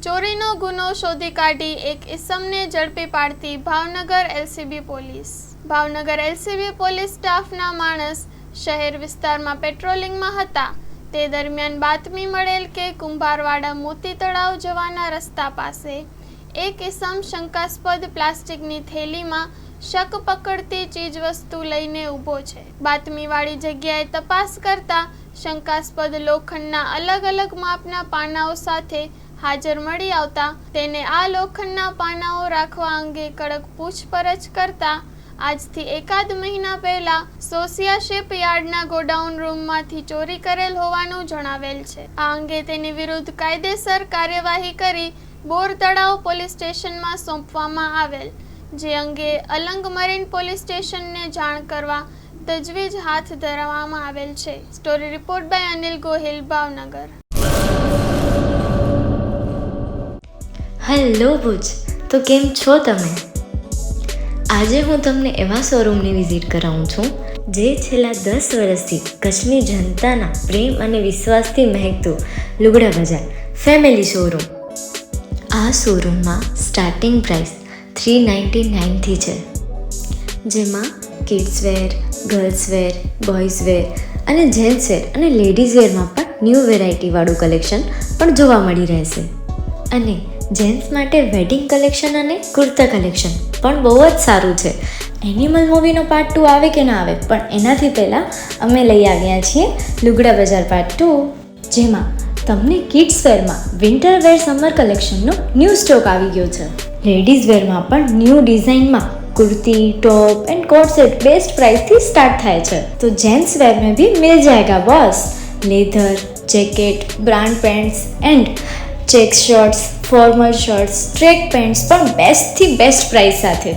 ચોરીનો ગુનો શોધી કાઢી એક ઇસમને ઝડપી પાડતી Bhavnagar LCB police. Bhavnagar LCB police સ્ટાફના માણસ શહેર વિસ્તારમાં પેટ્રોલિંગમાં હતા તે દરમિયાન બાતમી મળેલ કે કુંભારવાડા મોતી તળાવ જવાના રસ્તા પાસે એક ઇસમ શંકાસ્પદ પ્લાસ્ટિકની થેલીમાં શક પકડતી ચીજવસ્તુ લઈને ઊભો છે. બાતમીવાળી જગ્યાએ તપાસ કરતા શંકાસ્પદ લોખંડના અલગ અલગ માપના પાનાઓ સાથે હાજર મળી આવતા તેને આ લોખંડના પાનાઓ રાખવા અંગે કડક પૂછપરછ કરતા આજથી એકાદ મહિના પહેલા સોસિયા શિપયાર્ડના ગોડાઉન રૂમમાંથી ચોરી કરેલ હોવાનું જણાવેલ છે. આ અંગે તેની વિરુદ્ધ કાયદેસર કાર્યવાહી કરી બોર તળાવ પોલીસ સ્ટેશનમાં સોંપવામાં આવેલ, જે અંગે અલંગ મરીન પોલીસ સ્ટેશનને જાણ કરવા તજવીજ હાથ ધરવામાં આવેલ છે. Story report by Anil Gohil, Bhavnagar. Hello Bhuj, તો કેમ છો તમે? આજે હું તમને એવા શોરૂમની વિઝિટ કરાવું છું જે છેલ્લા 10 વર્ષથી કચ્છની જનતાના પ્રેમ અને વિશ્વાસથી મહેકતું લુગડા બજાર ફેમિલી શોરૂમ. આ શોરૂમમાં સ્ટાર્ટિંગ પ્રાઇસ 399થી છે, જેમાં kids wear, girls wear, boys wear અને જેન્ટ્સ વેર અને લેડીઝ વેરમાં પણ ન્યૂ વેરાયટીવાળું કલેક્શન પણ જોવા મળી રહેશે. અને જેન્ટ્સ માટે વેડિંગ કલેક્શન અને કુર્તા કલેક્શન પણ બહુ જ સારું છે. એનિમલ મૂવીનો પાર્ટ 2 આવે કે ના આવે, પણ એનાથી પહેલાં અમે લઈ આવ્યા છીએ લુગડા બજાર પાર્ટ 2, જેમાં તમને કિડ્સ વેરમાં વિન્ટર વેર સમર કલેક્શનનો ન્યૂ સ્ટોક આવી ગયો છે. લેડીઝ વેરમાં પણ ન્યૂ ડિઝાઇનમાં kurti, top and coat set best price थी स्टार्ट थाय छे. तो जेंट्स वेर में भी मिल जाएगा boss. Leather, jacket, brand pants and check shirts, formal shirts, track pants पर बेस्ट थी बेस्ट प्राइस साथे.